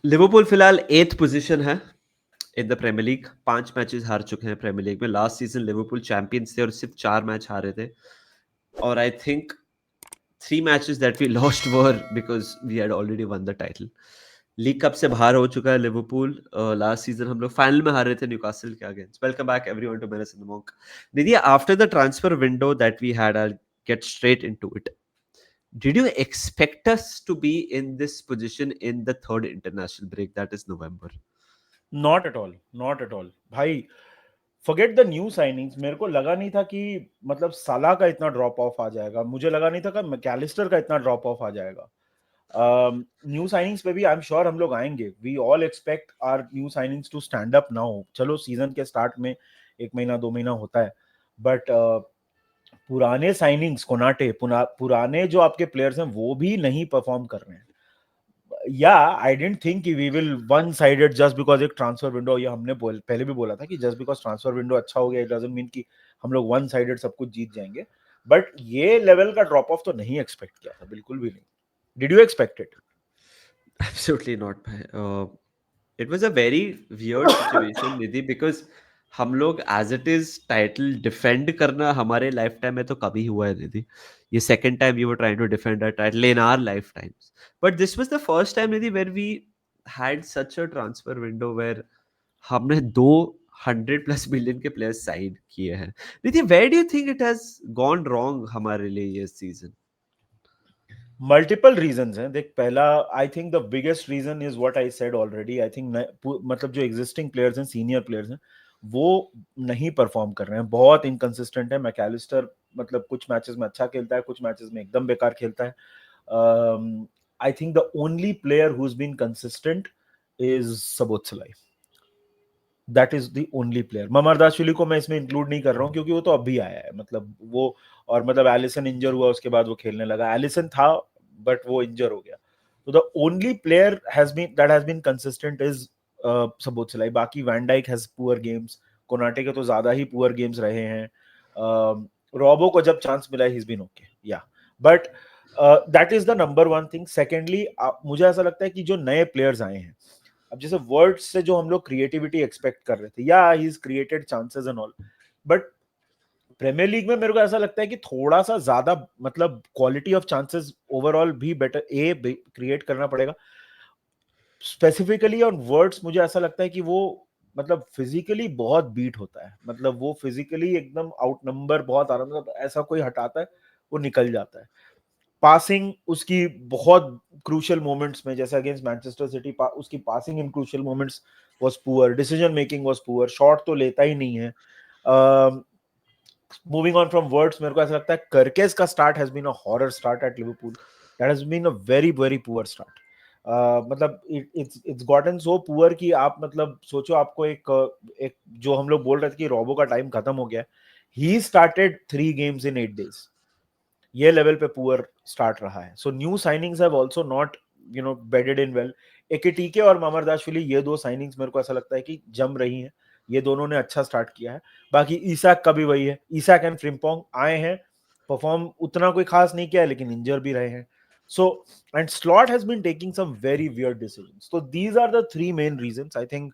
Liverpool फिलहाल 8th position है in the Premier League. 5 matches हार चुके हैं प्रीमियर लीग में। लास्ट सीजन लिवरपूल चैंपियंस थे और सिर्फ 4 मैच हारे थे। और I think 3 matches that we lost were because we had already won the title. League cup से बाहर हो चुका है लिवरपूल। लास्ट सीजन हम लोग फाइनल में हारे थे न्यूकासल के against. Welcome back everyone to Mersey in the mock. Nidhi, after the transfer window that we had, I get straight into it. Did you expect us to be in this position in the third international break, that is November? Not at all, not at all भाई। Forget the new signings. मेरे को लगा नहीं था कि मतलब साला का इतना ड्रॉप ऑफ आ जाएगा। मुझे लगा नहीं था कि मैकेलिस्टर का इतना ड्रॉप ऑफ आ जाएगा। न्यू साइनिंग्स पे भी आई एम श्योर हम लोग आएंगे। We all expect our new signings to stand up now. चलो सीजन के स्टार्ट में 1 महीना 2 महीना होता है, बट पुराने साइनिंग्स कोनाटे पुराने जो आपके प्लेयर्स हैं वो भी नहीं परफॉर्म कर रहे हैं। या आई डेंट थिंक कि we will one sided just because एक ट्रांसफर विंडो, ये हमने पहले भी बोला था कि जस्ट बिकॉज ट्रांसफर विंडो अच्छा हो गया इट डजंट मीन कि हम लोग वन साइडेड सब कुछ जीत जाएंगे। बट ये लेवल का ड्रॉप ऑफ तो नहीं एक्सपेक्ट किया था, बिल्कुल भी नहीं। Did you expect it? Absolutely not, bhai. It was a very weird situation, Nidhi, because हम लोग as it is title defend करना हमारे लाइफ टाइम में तो कभी हुआ है निधि। ये second time you were trying to defend a title in our life times, but this was the first time Nidhi where we had such a transfer window where हमने 200+ million के प्लेयर्स साइन किए हैं। Nidhi, where do you think it has gone wrong हमारे लिए ये season? Multiple reasons हैं। देख, पहला I think the biggest reason is what I said already. I think मतलब जो एग्जिस्टिंग प्लेयर्स हैं, सीनियर प्लेयर्स हैं, वो नहीं परफॉर्म कर रहे हैं, बहुत इनकंसिस्टेंट है। मैकेलिस्टर मतलब कुछ मैचेस में अच्छा खेलता है, कुछ मैचेस में एकदम बेकार खेलता है। I think the only player who is been consistent is Szoboszlai. That is the only player. Mamardashvili को मैं इसमें इंक्लूड नहीं कर रहा हूँ क्योंकि वो तो अभी आया है, मतलब वो, और मतलब एलिसन इंजर हुआ उसके बाद वो खेलने लगा। एलिसन था बट वो इंजर हो गया। तो the only player has been consistent is Szoboszlai. बाकी van Dijk has poor games, Konate के तो ज्यादा ही पुअर गेम्स रहे हैं। रॉबो को जब चांस मिला ही इज बीन ओके, या, but that is the number one thing. Secondly मुझे ऐसा लगता है कि जो नए प्लेयर्स आए हैं, अब जैसे वर्ड्स से जो हम लोग क्रिएटिविटी एक्सपेक्ट कर रहे थे, या he is created chances and all, but Premier League में मेरे को ऐसा लगता है कि थोड़ा सा ज्यादा मतलब क्वालिटी ऑफ चांसेस ओवरऑल भी बेटर क्रिएट करना पड़ेगा। स्पेसिफिकली ऑन वर्ड्स मुझे ऐसा लगता है कि वो मतलब फिजिकली बहुत बीट होता है, मतलब वो फिजिकली एकदम आउट नंबर बहुत आराम से, ऐसा कोई हटाता है वो निकल जाता है। पासिंग उसकी बहुत क्रूशियल मोमेंट्स में, जैसे अगेंस्ट मैनचेस्टर सिटी, उसकी passing in crucial moments was poor, decision making was poor, shot तो लेता ही नहीं है। मूविंग ऑन फ्रॉम वर्ड्स, मेरे को ऐसा लगता है करकेस का start has been a horror start at Liverpool. That has been a very very poor start. मतलब इट्स गॉटन सो पुअर कि आप मतलब सोचो, आपको एक जो हम लोग बोल रहे थे कि रोबो का टाइम खत्म हो गया, he started 3 games in 8 days। ये लेवल पे पुअर स्टार्ट रहा है। So new signings have also not bedded in well. Ekitike और मामरदाशविली, ये दो साइनिंग्स मेरे को ऐसा लगता है कि जम रही हैं। ये दोनों ने अच्छा स्टार्ट किया है। बाकी ईसाक का भी वही है, ईसाक एंड फ्रिम्पोंग आए हैं, परफॉर्म उतना कोई खास नहीं किया है, लेकिन इंजर भी रहे हैं। So and Slot has been taking some very weird decisions. So these are the three main reasons I think: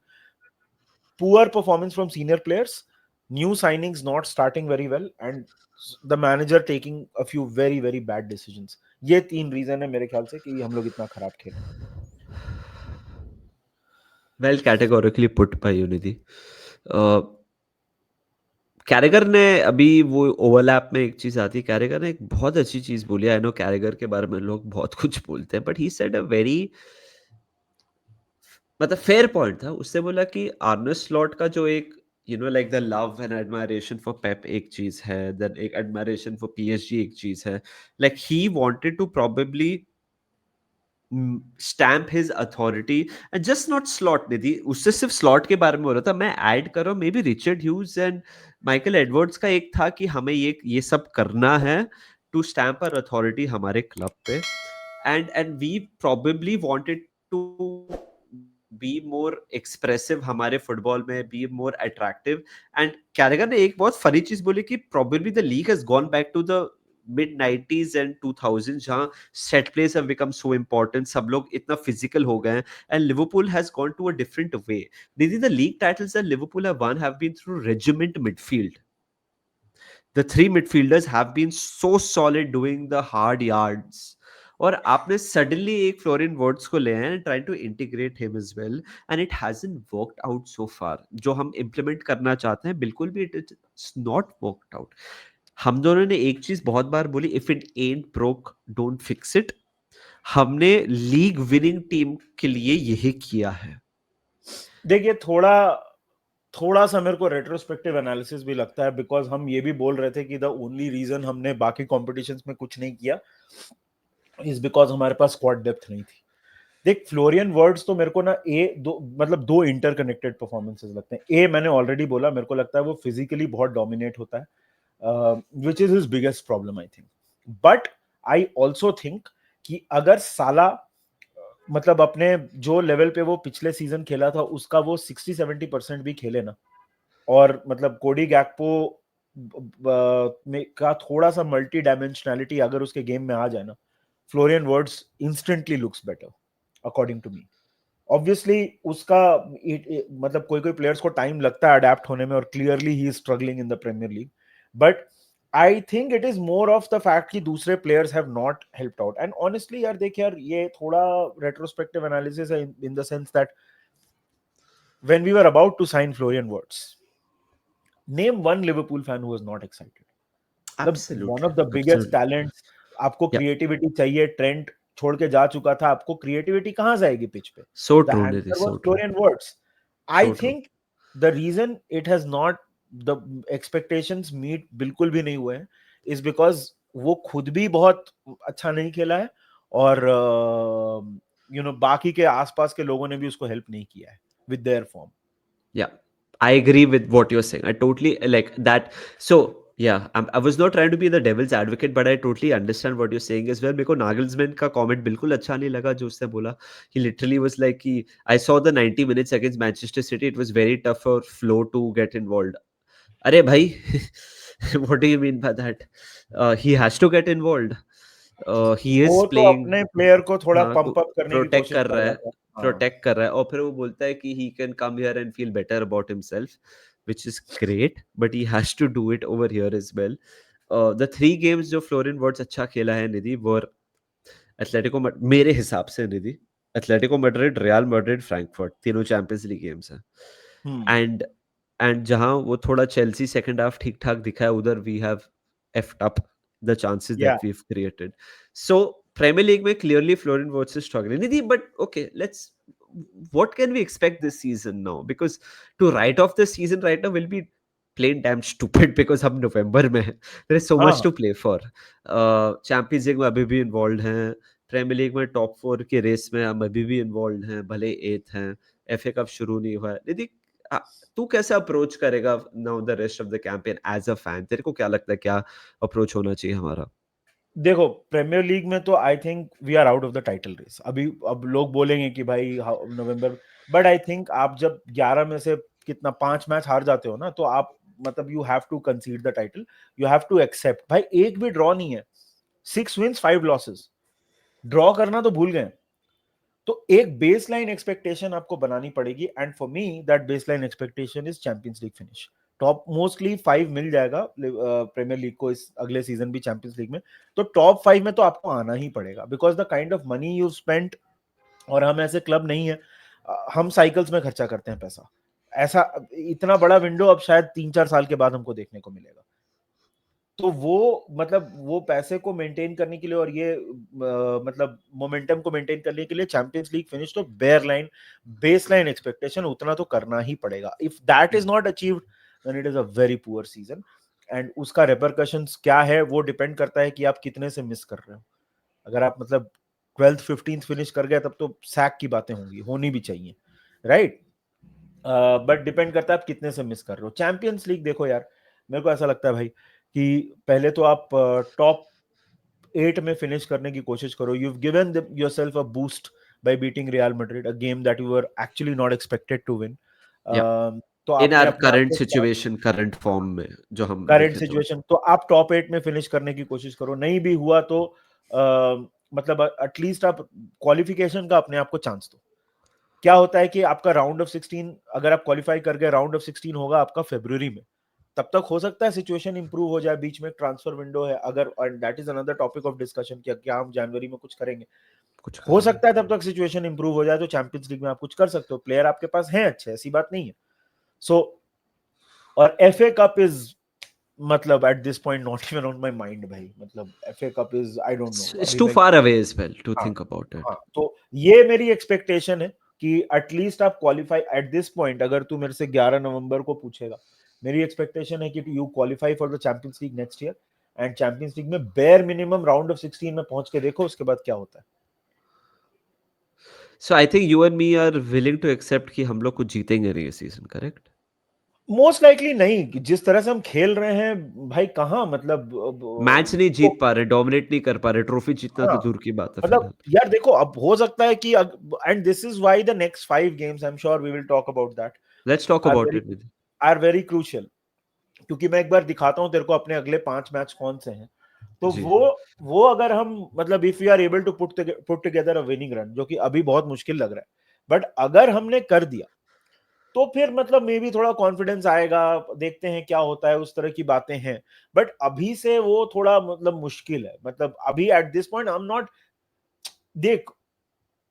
poor performance from senior players, new signings not starting very well, and the manager taking a few very very bad decisions. ये 3 reason है मेरे ख्याल से कि हम लोग इतना खराब खेले। Well categorically put by unity. Carragher ने अभी वो ओवरलैप में एक चीज आती है, कैरेगर ने एक बहुत अच्छी चीज बोली। आई नो कैरेगर के बारे में लोग बहुत कुछ बोलते हैं, but he said a very मतलब फेयर पॉइंट था। उससे बोला कि आर्ने स्लॉट का जो एक like the love and admiration for Pep एक चीज है, देन एक एडमायरेशन फॉर पीएसजी एक चीज है। Like he wanted to probably stamp his authority and just not Slot. Nidhi, उससे सिर्फ स्लॉट के बारे में हो रहा था। मैं ऐड कर रहा हूँ, maybe Richard Hughes and Michael Edwards का एक था कि हमें ये सब करना है टू स्टैम्प आवर अथॉरिटी हमारे क्लब पे। And we probably wanted to be more expressive हमारे फुटबॉल में, be more attractive. And Carragher ने एक बहुत फनी चीज बोली कि probably the league has gone back to the mid 90s and 2000 जहाँ set plays have become so important, सब लोग इतना physical हो गए हैं, and Liverpool has gone to a different way. The league titles that Liverpool have won have been through regiment midfield. The three midfielders have been so solid doing the hard yards. और आपने suddenly एक fluorine words को ले आए and trying to integrate him as well, and it hasn't worked out so far. जो हम implement करना चाहते हैं बिल्कुल भी it's not worked out. हम दोनों ने एक चीज बहुत बार बोली, if it ain't broke don't fix it. हमने लीग विनिंग टीम के लिए यही किया है. देखिए थोड़ा सा मेरे को रेट्रोस्पेक्टिव एनालिसिस भी लगता है, बिकॉज हम ये भी बोल रहे थे कि द ओनली रीजन हमने बाकी कॉम्पिटिशन्स में कुछ नहीं किया इज बिकॉज हमारे पास स्क्वाड डेप्थ नहीं थी. देख फ्लोरियन वर्ड्स तो मेरे को ना दो इंटरकनेक्टेड परफॉर्मेंसेस लगते हैं. मैंने ऑलरेडी बोला, मेरे को लगता है वो फिजिकली बहुत डोमिनेट होता है, which is his biggest problem I think. But I also think कि अगर साला मतलब अपने जो लेवल पे वो पिछले सीजन खेला था उसका वो 60-70% भी खेले ना, और मतलब कोडी गैक्पो का थोड़ा सा मल्टी डायमेंशनैलिटी अगर उसके गेम में आ जाए ना, Florian Wirtz instantly looks better according to me. Obviously उसका मतलब कोई प्लेयर्स को टाइम लगता है अडेप्ट होने में, और clearly he is struggling in the Premier League. But I think it is more of the fact कि दूसरे players have not helped out. And honestly यार देख यार, ये थोड़ा रेट्रोस्पेक्टिव एनालिसिस है in the sense that when we were about to sign Florian Wirtz, name one Liverpool fan who was not excited. One of the biggest talents. आपको creativity चाहिए, Trent छोड़ के जा चुका था, आपको क्रिएटिविटी कहां से आएगी पिच पे? So the true, answer Nidhi, was so true. Florian Wirtz. I So true. Think the reason it has not the expectations meet बिल्कुल भी नहीं हुए हैं इज बिकॉज वो खुद भी बहुत अच्छा नहीं खेला है, और बाकी के आसपास के लोगों ने भी उसको हेल्प नहीं किया है with their form. Yeah, I agree with what you're saying. I totally like that. So, yeah, I was not trying to be the devil's advocate, but I totally understand what you're saying as well. Because Nagelsmann का comment बिल्कुल अच्छा नहीं लगा जो उसने बोला. He literally was like, I saw the 90 minutes against Manchester City. It was very tough for Flo to get involved. अरे भाई, what do you mean by that? He has to get involved. He is वो तो playing. अपने player को थोड़ा हाँ, pump up करने की प्रोटेक्ट कोशिश कर कर रहा रहा है, था. प्रोटेक्ट कर रहा है, और फिर वो बोलता है कि he can come here and feel better about himself, which is great, but he has to do it over here as well. The three games जो फ्लोरिन वर्ड्स अच्छा खेला है निधि, वो एथलेटिको, मेरे हिसाब से Nidhi, Atletico Madrid, Real Madrid, Frankfurt, तीनों Champions League games हैं. एंड जहां वो थोड़ा चेल्सी सेकंड हाफ ठीक ठाक दिखा है, उधर we have effed up the chances that we have created. So Premier League में clearly Florian Wirtz is struggling Nidhi, but okay, let's what can we expect this season now? Because to write off the season right now will be plain damn stupid because हम नवंबर में हैं. There is so much to play for. Champions League में अभी भी involve हैं, Premier League में top 4 के race में हम अभी भी इन्वॉल्व हैं, भले 8th हैं, एफए कप शुरू नहीं हुआ है. निधि, तू कैसे अप्रोच करेगा now the rest of the campaign as a fan? तेरे को क्या लगता है क्या अप्रोच होना चाहिए हमारा? देखो प्रीमियर लीग में तो I think we are out of the title race अभी. अब लोग बोलेंगे कि भाई नवंबर, बट आई थिंक आप जब 11 में से कितना 5 मैच हार जाते हो ना, तो आप मतलब you have to concede the title, you have to accept. भाई एक भी ड्रॉ नहीं है, 6 विंस 5 लॉसेस, ड्रॉ करना तो भूल गए. तो एक बेसलाइन एक्सपेक्टेशन आपको बनानी पड़ेगी, and for me that baseline expectation is champions league finish. Top mostly 5 मिल जाएगा प्रीमियर लीग को इस अगले सीजन भी चैंपियंस लीग में, तो टॉप 5 में तो आपको आना ही पड़ेगा, because the kind of money you spent. और हम ऐसे क्लब नहीं है, हम साइकिल्स में खर्चा करते हैं पैसा. ऐसा इतना बड़ा विंडो अब शायद 3-4 साल के बाद हमको देखने को मिलेगा. तो वो मतलब वो पैसे को मेंटेन करने के लिए, और ये मतलब मोमेंटम को मेंटेन करने के लिए चैंपियंस लीग फिनिश तो बेयरलाइन बेसलाइन एक्सपेक्टेशन उतना तो करना ही पड़ेगा. If that is not achieved then it is a very poor season, and उसका रेपरकशंस क्या है वो डिपेंड करता है कि आप कितने से मिस कर रहे हो. अगर आप मतलब 12th 15th फिनिश कर गए तब तो सैक की बातें होंगी, होनी भी चाहिए, राइट? बट डिपेंड करता है आप कितने से मिस कर रहे हो. चैंपियंस लीग देखो यार, मेरे को ऐसा लगता है भाई कि पहले तो आप टॉप 8 में फिनिश करने की कोशिश करो. You have given yourself a boost by beating Real Madrid, a game that you were actually not expected to win. Yeah. तो इन आपने आवर अपने आप करंट को सिचुएशन, करंट फॉर्म में जो हम करंट देखें सिचुएशन, तो आप टॉप 8 में फिनिश करने की कोशिश करो। नहीं भी हुआ तो मतलब एटलीस्ट आप क्वालिफिकेशन का अपने आप को चांस दो। क्या होता है कि आपका राउंड ऑफ 16, अगर आप क्वालिफाई कर गए, राउंड ऑफ 16 होगा आपका फरवरी में, तब तक हो सकता है सिचुएशन इंप्रूव हो जाए, बीच में ट्रांसफर विंडो है अगर, and that is another topic of discussion कि क्या हम जनवरी में कुछ करेंगे, कुछ हो करेंगे। सकता है तब तक सिचुएशन इंप्रूव हो जाए तो चैंपियंस लीग में आप कुछ कर सकते हो, प्लेयर आपके पास हैं अच्छे, ऐसी बात नहीं है। सो और एफए कप इज, मतलब eight this point not even on my mind भाई, मतलब FA cup is, I don't know It's अभी too मैं, far away as well to हाँ think about हाँ, it. तो ये मेरी एक्सपेक्टेशन है कि एटलीस्ट आप क्वालिफाई एट दिस पॉइंट। अगर तू मेरे से 11 नवंबर को पूछेगा, मेरी एक्सपेक्टेशन है कि you qualify for the Champions league next year, and champions League में बेयर मिनिमम राउंड ऑफ 16 में पहुंच के देखो उसके बाद क्या होता है। So I think you and me are willing to accept कि हम लोग कुछ जीतेंगे नहीं ये सीजन, करेक्ट? मोस्ट लाइकली नहीं, जिस तरह से हम खेल रहे हैं भाई, कहाँ मतलब मैच नहीं जीत पा रहे, डोमिनेट नहीं कर पा रहे, ट्रॉफी जीतना तो हाँ, दूर की बात है मतलब फिलहाल। यार देखो, अब हो सकता है कि, and this is why the next 5 games, I am sure we will talk about that, Let's talk are about very it, Nidhi. Are very crucial. क्योंकि मैं एक बार दिखाता हूं तेरे को अपने अगले 5 मैच कौन से हैं, तो जी। वो अगर हम, मतलब if we are able to put together a winning run, जो कि अभी बहुत मुश्किल लग रहा है, बट अगर हमने कर दिया तो फिर मतलब मे बी थोड़ा कॉन्फिडेंस आएगा, देखते हैं क्या होता है, उस तरह की बातें हैं। बट अभी से वो थोड़ा मतलब मुश्किल है, मतलब अभी at this point I am not, देख,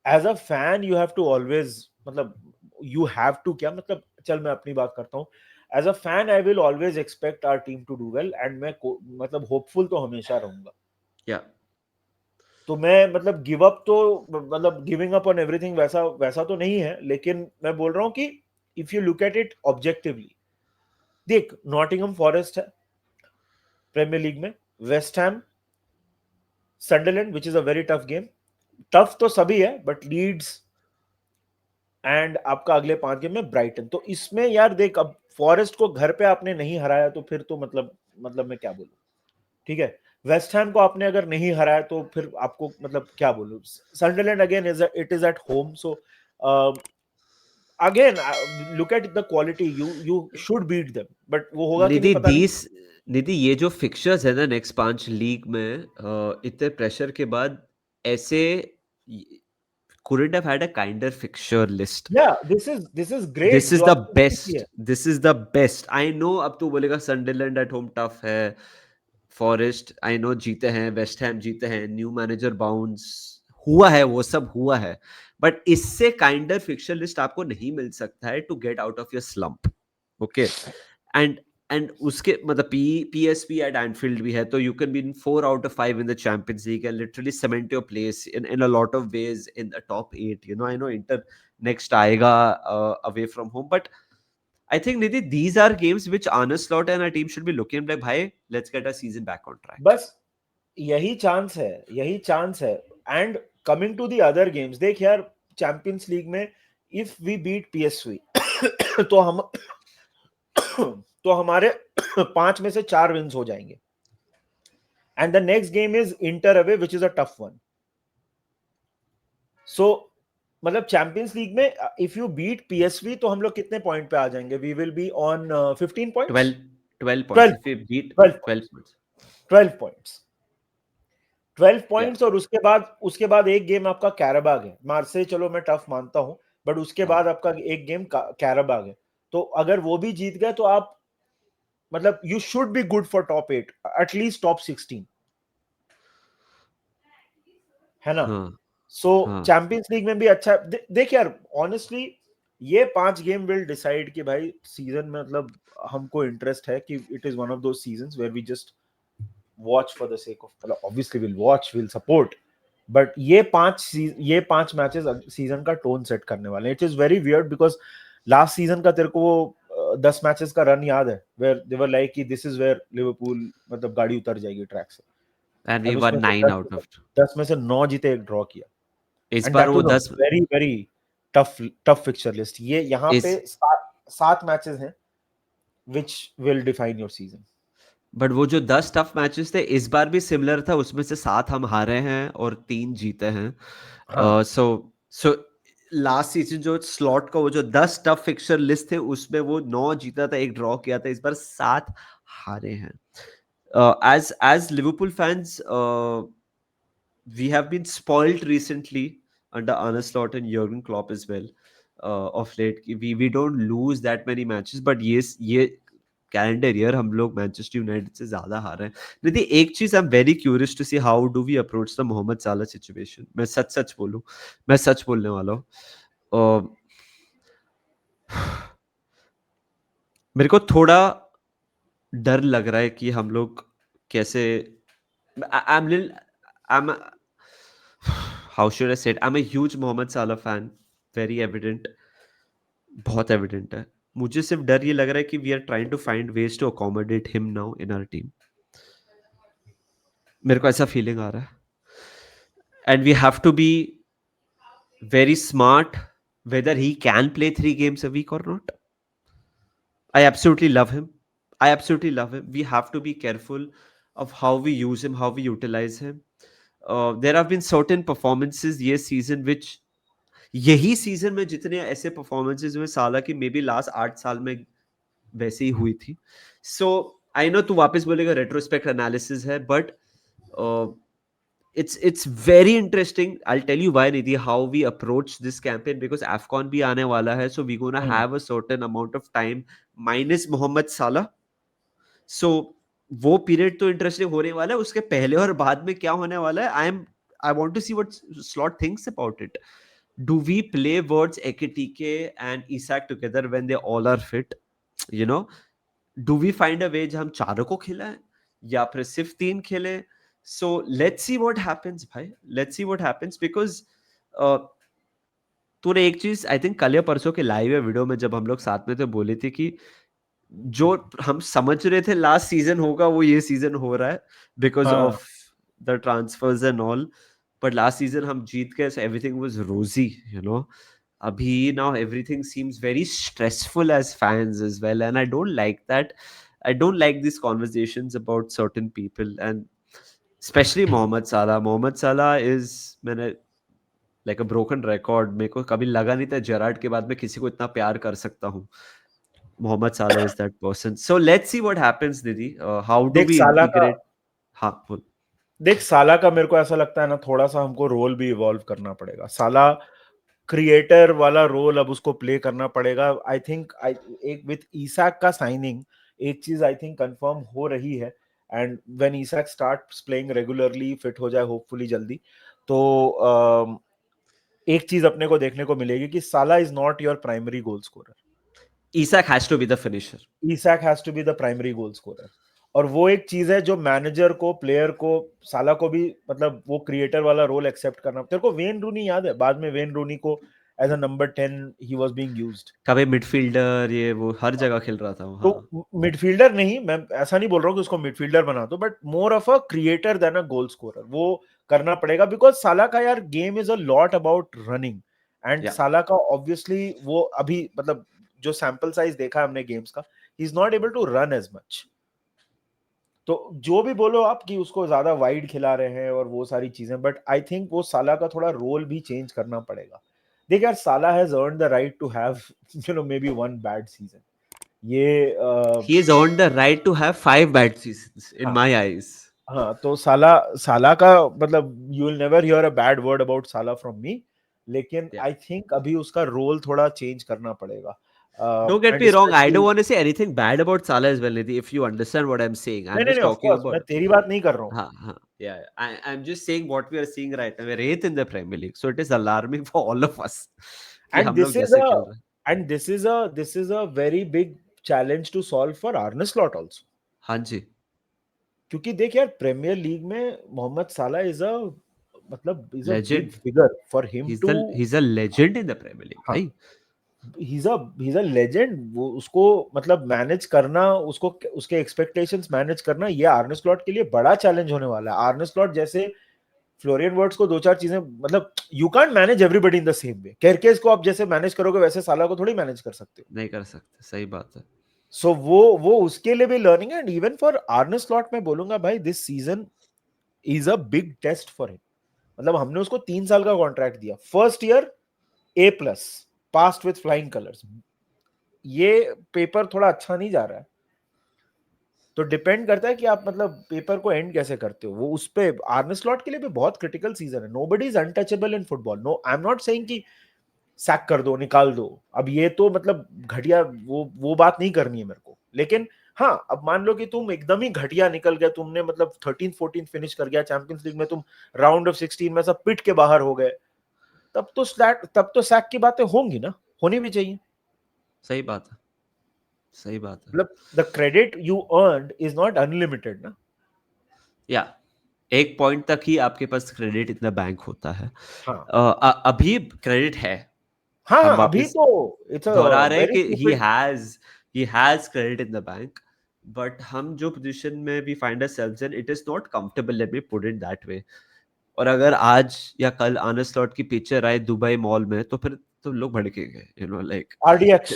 as a fan you have to always, मतलब यू हैव टू क्या, मतलब चल मैं अपनी बात करता हूँ, as a fan I will always expect our team to do well, and मैं मतलब होपफुल तो हमेशा रहूंगा। Yeah. तो मैं मतलब गिव अप तो, मतलब गिविंग अप ऑन एवरीथिंग वैसा वैसा तो नहीं है, लेकिन मैं बोल रहा हूँ कि if you look at it objectively, देख नॉटिंघम फॉरेस्ट है प्रीमियर लीग में, West Ham, Sunderland which is a very tough game, tough तो सभी है बट लीड्स, एंड आपका अगले 5 गेम में ब्राइटन। तो इसमें यार देख, अब फॉरेस्ट को घर पे आपने नहीं हराया तो फिर तो मतलब मैं क्या बोलूं, ठीक है, वेस्ट हैम को आपने अगर नहीं हराया तो फिर आपको मतलब क्या बोलूं, Sunderland again is, it is at home, so again look at the quality, you should beat them, but वो होगा कि नहीं निधि पता नहीं। निधि ये जो फिक्चर्स है ना नेक्स्ट 5 लीग में, इतने प्रेशर के बाद ऐसे couldn't have had a kinder fixture list. या this is great this is जो द आपने नहीं किया। Best, this is the best. I know अब तू बोलेगा सनडरलैंड एट होम टफ है, फॉरेस्ट आई नो जीते हैं, वेस्ट हैम जीते हैं, न्यू मैनेजर बाउंस हुआ है, वो सब हुआ है, बट इससे काइंडर फिक्चर लिस्ट आपको नहीं मिल सकता है to get out of your slump. Okay, and and उसके मतलब पीएसपी एट एनफील्ड भी है, तो you can be in 4 out of 5 in the Champions League and literally cement your place in a lot of ways in the top 8, you know. I know Inter next आएगा away from home, but I think Nidhi, these are games which Arne Slot and our team should be looking like, bhai, let's get our season back on track. बस यही chance है, यही chance है। And coming to the other games, देख यार Champions League में if we beat PSV तो हम तो हमारे 5 में से 4 विंस हो जाएंगे, and the next game is Inter away which is a tough one. So मतलब चैंपियंस लीग में इफ यू बीट पीएसवी तो हम लोग कितने पॉइंट पे आ जाएंगे, we will be on 15 points, 12 points. 12 If we beat 12 12 points, points. 12 points, 12 Yeah. Points. और उसके बाद एक गेम आपका कैराबाग है, मार्से चलो मैं टफ मानता हूं, बट उसके हाँ. बाद आपका एक गेम कैराबाग है। तो अगर वो भी जीत गए तो आप मतलब you should be good for top 8, at least top 16, है ना। हाँ. सो हाँ. चैंपियंस लीग में भी अच्छा देख यार, ऑनेस्टली ये 5 गेम विल डिसाइड कि भाई सीजन में मतलब हमको इंटरेस्ट है कि it is one of those seasons where we just watch for the sake of, मतलब obviously will watch, will support, but ये 5 मैचेस सीजन का टोन सेट करने वाले हैं। It is very weird because last season का तेरे को वो 10 मैचेस का रन याद है, वेयर दे वर लाइक कि दिस इज वेयर लिवरपूल मतलब गाड़ी उतर जाएगी ट्रैक से, And we एंड उसमें won से 9 out of 10 में से 9 जीते, एक ड्रॉ किया, इस एंड बार दैट वो was a 10 very very tough fixture list. ये यहाँ पे इस 7 मैचेस हैं which will define your season। But वो जो 10 टफ मैचेस थे इस बार भी सिमिलर था, उसमें से 7 हम हारे हैं और 3 जीते हैं। हाँ सो लास्ट सीजन जो स्लॉट का वो जो 10 टफ फिक्सचर लिस्ट थे उसमें वो 9 जीता था, 1 ड्रॉ किया था, इस बार 7 हारे हैं. As Liverpool fans, we have been spoiled recently under Arne Slot and Jurgen Klopp as well. Of late, we don't lose that many matches, but yes, ये कैलेंडर ईयर हम लोग मैनचेस्टर यूनाइटेड से ज्यादा हार रहे हैं. निधि, एक चीज I am very curious to see how do we approach the Mohamed Salah situation. मैं सच बोलूं, मैं सच बोलने वाला हूँ. मेरे को थोड़ा डर लग रहा है कि हम लोग कैसे. I'm how should I say it? I'm a huge Mohamed Salah fan. Very evident. बहुत एविडेंट है. मुझे सिर्फ डर ये लग रहा है कि we are trying to find ways to accommodate him now in our team. मेरे को ऐसा फीलिंग आ रहा है. And we have to be very smart whether he can play 3 games a week or not. I absolutely love him. I absolutely love him. We have to be careful of how we use him, how we utilize him. There have been certain performances this season which यही season में जितने ऐसे performances हुए साला की may be last 8 साल में वैसे ही हुई थी. सो आई नो तू वापस बोलेगा रेट्रोस्पेक्ट एनालिसिस है, but it's very interesting. I'll tell you why, Nidhi, how we approach this campaign, because AFCON भी आने वाला है, so we're gonna have a certain amount of time minus Mohammad साला. So वो पीरियड तो इंटरेस्टिंग होने वाला है. उसके पहले और बाद में क्या होने वाला है, I want to see what Slot thinks about it. Do we play Wirtz, Ekitike and Isak together when they all are fit? You know, do we find a way हम चारों को खिलाएं या फिर सिर्फ 3 खेले? So let's see what happens, भाई. Let's see what happens, because तूने एक चीज आई थिंक कल या परसों के लाइव वीडियो में जब हम लोग साथ में थे बोली थी कि जो हम समझ रहे थे लास्ट सीजन होगा वो ये सीजन हो रहा है because of the transfers and all. But last season हम जीत गए, so everything was rosy, you know. Abhi now everything seems very stressful as fans as well, and I don't like that. I don't like these conversations about certain people, and especially Mohamed Salah. Mohamed Salah is, मैंने like a broken record. मेरे को कभी लगा नहीं था Gerrard के बाद मैं किसी को इतना प्यार कर सकता हूँ. Mohamed Salah is that person. So let's see what happens, Nidhi. How do देख we साला का integrate? हाँ बोल. देख साला का मेरे को ऐसा लगता है ना, थोड़ा सा हमको रोल भी इवॉल्व करना पड़ेगा. साला क्रिएटर वाला रोल अब उसको प्ले करना पड़ेगा. आई थिंक एक विथ ईसाक का साइनिंग एक चीज आई थिंक कंफर्म हो रही है. And when Isak starts playing regularly, fit हो जाए होपफुली जल्दी, तो एक चीज अपने को देखने को मिलेगी कि Salah is not your primary goal scorer. Isak has to be the finisher. Isak has to be the primary goal scorer. और वो एक चीज है जो मैनेजर को, प्लेयर को, साला को भी, मतलब वो क्रिएटर वाला रोल एक्सेप्ट करना. तेरे को वेन रूनी याद है? बाद में वेन रूनी को as a number 10 he was being used. कभी मिडफील्डर, ये वो हर जगह खेल रहा था वो. हाँ. तो मिडफील्डर नहीं, मैं ऐसा नहीं बोल रहा हूँ कि उसको मिडफील्डर बना दो, but more of a creator than a goal scorer. वो करना पड़ेगा बिकॉज साला का यार game is a lot about running. And Salah का ऑब्वियसली वो अभी, मतलब जो सैंपल साइज देखा है हमने गेम्स का, he is not able to run as much. तो जो भी बोलो आप कि उसको ज्यादा वाइड खिला रहे हैं और वो सारी चीजें, बट आई थिंक वो साला का थोड़ा रोल भी चेंज करना पड़ेगा. देख यार, Salah has earned the right to have maybe one bad season. ये He has earned the right to have 5 bad seasons in my eyes. हाँ, तो साला का मतलब you will never hear a bad word about साला from me. लेकिन I think अभी उसका रोल थोड़ा चेंज करना पड़ेगा. Don't get me wrong, I don't want to say anything bad about Salah as well, Nidhi, if you understand what I'm saying. I'm just नहीं, of talking course मैं about. तेरी बात नहीं कर रहा हूँ. हाँ हाँ, yeah, I'm just saying what we are seeing right now. We're 8th in the Premier League, so it is alarming for all of us कि And हम लोग जैसे खेल रहे हैं. and this is a very big challenge to solve for Arne Slot also. हाँ जी. क्योंकि देख यार, प्रीमियर लीग में मोहम्मद साला इज अ, मतलब is a big Legend. Figure for him too. He's a legend in the Premier League, हाँ, भाई. he's a legend. वो उसको मतलब मैनेज करना, उसको उसके एक्सपेक्टेशंस मैनेज करना, ये आर्ने स्लॉट के लिए बड़ा चैलेंज होने वाला है. आर्ने स्लॉट जैसे फ्लोरियन वर्ड्स को दो चार चीजें, मतलब you can't manage everybody in the same way. Kerkez को आप जैसे मैनेज करोगे वैसे साला को थोड़ी मैनेज कर सकते हो. नहीं कर सकते, सही बात है. सो वो उसके लिए भी लर्निंग है. And even for Arne Slot मैं बोलूंगा भाई, this season is a big test for him. मतलब हमने उसको 3 साल का कॉन्ट्रैक्ट दिया. First year A+, passed with flying colors. ये पेपर थोड़ा अच्छा नहीं जा रहा है, तो डिपेंड करता है कि आप मतलब पेपर को एंड कैसे करते हो। वो उस पे आर्ने स्लॉट के लिए भी बहुत क्रिटिकल सीजन है। Nobody is untouchable in football. No, I am not saying कि सैक कर दो, निकाल दो। अब ये तो मतलब घटिया, वो बात नहीं करनी है मेरे को। लेकिन हाँ, अब मान लो कि तुम एकदम ही घटिया निकल गया, तुमने मतलब 13th-14th फिनिश कर गया, चैंपियंस लीग में तुम राउंड ऑफ 16 में सब पिट के बाहर हो गए, तब तो सैक की बातें होंगी ना, होनी भी चाहिए। सही बात है, सही बात है। मतलब the credit you earned is not unlimited ना। या एक पॉइंट तक ही आपके पास क्रेडिट इतना बैंक होता है। हाँ अभी क्रेडिट है, हाँ हम हाँ, अभी वापस तो इट्स अ दोहरा रहे हैं वेरी कि stupid. he has credit in the bank, but हम जो पोजीशन में we find ourselves in, it is not comfortable, let me put it that way. और अगर आज या कल आर्ने स्लॉट की पिक्चर आए दुबई मॉल में, तो फिर तो लोग भड़केंगे, you know, like RDX,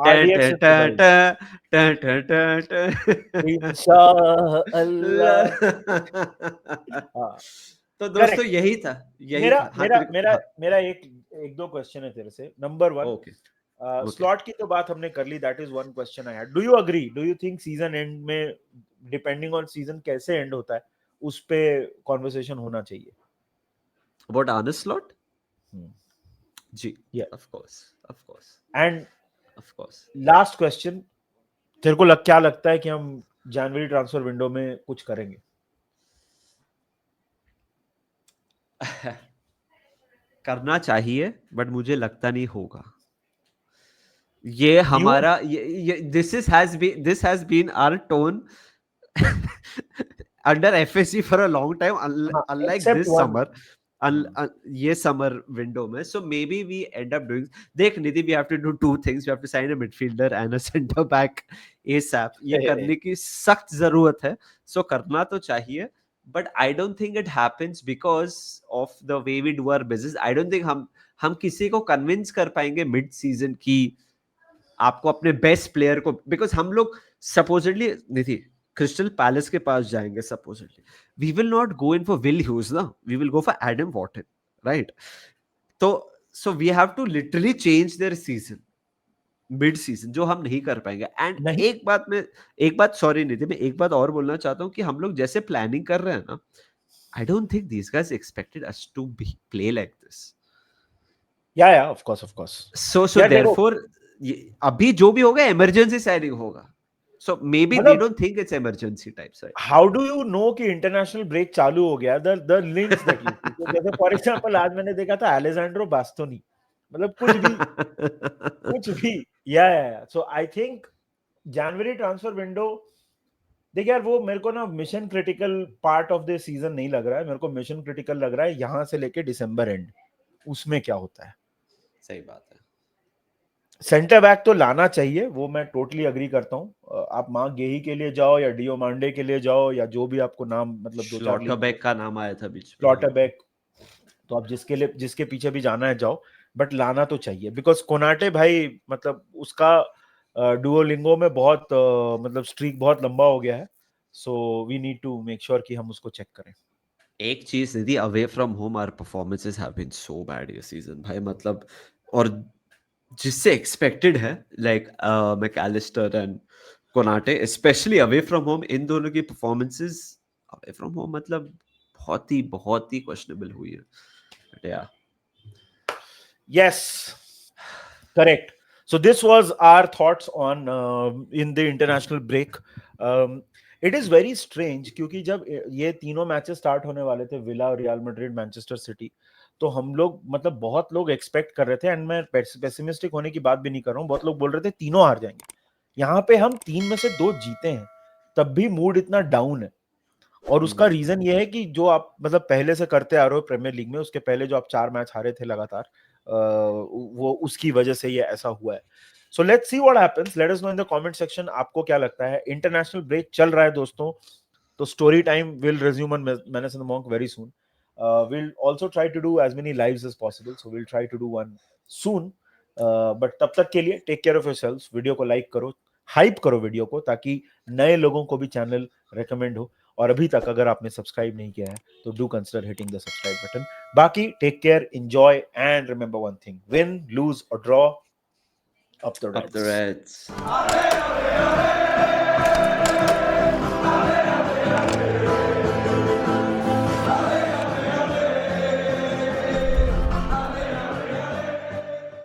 RDX in Dubai इंशाअल्लाह। हाँ तो दोस्तों करेक्ट। यही था, यही मेरा था। हाँ मेरा तेरे को, मेरा हाँ, मेरा एक दो क्वेश्चन है तेरे से। Number 1, okay okay. स्लॉट की तो बात हमने कर ली, that is one question I had. Do you agree, do you think season end में, डिपेंडिंग ऑन सीजन कैसे एंड होता है, उस पे कॉन्वर्सेशन होना चाहिए? About Arne Slot, Hmm. जी, Yeah. Of course, of course, and of course. Last question, तेरे को क्या लगता है कि हम जनवरी ट्रांसफर विंडो में कुछ करेंगे? करना चाहिए, बट मुझे लगता नहीं होगा। ये न्यूज, हमारा ये this has been our tone under FSC for a long time, हाँ, unlike except this one. summer, ये समर विंडो में। So maybe we end up doing, देख Nidhi, we have to do two things, we have to sign a midfielder and a centre back ASAP. ये करने की सख्त जरूरत है, सो करना तो चाहिए, but I don't think it happens because of the way we do our business. I don't think हम किसी को कन्विंस कर पाएंगे मिड सीजन की आपको अपने बेस्ट प्लेयर को, बिकॉज हम लोग सपोजिटली निधि क्रिस्टल पैलेस के पास जाएंगे supposedly, we will not go in for Will Hughes ना, we will go for Adam Wharton, right? तो so we have to literally change their season mid season, जो हम नहीं कर पाएंगे। एंड नहीं, एक बात सॉरी निधि, मैं एक बात और बोलना चाहता हूँ कि हम लोग जैसे प्लानिंग कर रहे हैं ना, I don't think these guys expected us to be play like this. या of course, of course. So यार देखो, देयरफॉर अभी जो भी होगा इमरजेंसी साइनिंग होगा, सो मे बी वी मतलब don't think it's emergency types, right? How do you know कि इंटरनेशनल ब्रेक चालू हो गया? The links that you see, तो जैसे फॉर एग्जांपल आज मैंने देखा था अलेजेंड्रो बास्तोनी, मतलब कुछ भी। या so I think January transfer window, देख यार, वो मेरे को ना mission critical part of the season नहीं लग रहा है। मेरे को मिशन क्रिटिकल लग रहा है यहां से लेके दिसंबर एंड, उसमें क्या होता है। सही बात है। सेंटर बैक तो लाना चाहिए, वो मैं टोटली अग्री करता हूँ। आप माँ गेही के लिए जाओ या डियो मांडे के लिए जाओ, या जो भी आपको नाम मतलब दो चार लीग स्लॉटरबैक का नाम आया था बीच में, हाँ। प्लॉटर बैक, तो आप जिसके पीछे भी जाना है जाओ, बट लाना तो चाहिए। बिकॉज कोनाटे भाई, मतलब उसका डुओलिंगो में बहुत मतलब स्ट्रीक बहुत लंबा हो गया है। So we need to make sure कि हम उसको चेक करें। एक चीज Nidhi, away from home our performances have been so bad ये सीजन भाई, मतलब, और जिससे एक्सपेक्टेड है, like McAllister and Konate especially away from home, इन दोनों की परफॉर्मेंसेस अवे फ्रॉम होम मतलब बहुत ही क्वेश्चनेबल हुई है, बट या Yes, correct. So this was our thoughts on in the international break. It is very strange क्योंकि जब ये तीनों मैचेस स्टार्ट होने वाले थे, villa, real Madrid, Manchester city, तो हम लोग मतलब बहुत लोग एक्सपेक्ट कर रहे थे, एंड मैं पेसिमिस्टिक होने की बात भी नहीं कर रहा हूँ, बहुत लोग बोल रहे थे तीनों हार जाएंगे। यहाँ पे हम 3 में से 2 जीते हैं, तब भी मूड इतना डाउन है। और उसका रीजन ये है कि जो आप मतलब पहले से करते आ रहे हो प्रीमियर लीग में, उसके पहले जो आप 4 मैच हारे थे लगातार, वो उसकी वजह से ये ऐसा हुआ है। So let's see what happens, let us know in the comment section, आपको क्या लगता है? इंटरनेशनल ब्रेक चल रहा है दोस्तों, तो story time will resume on menace in the monk very soon. we'll also try to do as many lives as possible, so we'll try to do one soon. But तब तक के लिए take care of yourselves, video को like करो, hype करो video को, ताकि नए लोगों को भी चैनल रेकमेंड हो। और अभी तक अगर आपने सब्सक्राइब नहीं किया है तो do consider hitting the subscribe button. बाकी take care, enjoy and remember one thing, win lose और draw, up the Up the Reds. Reds.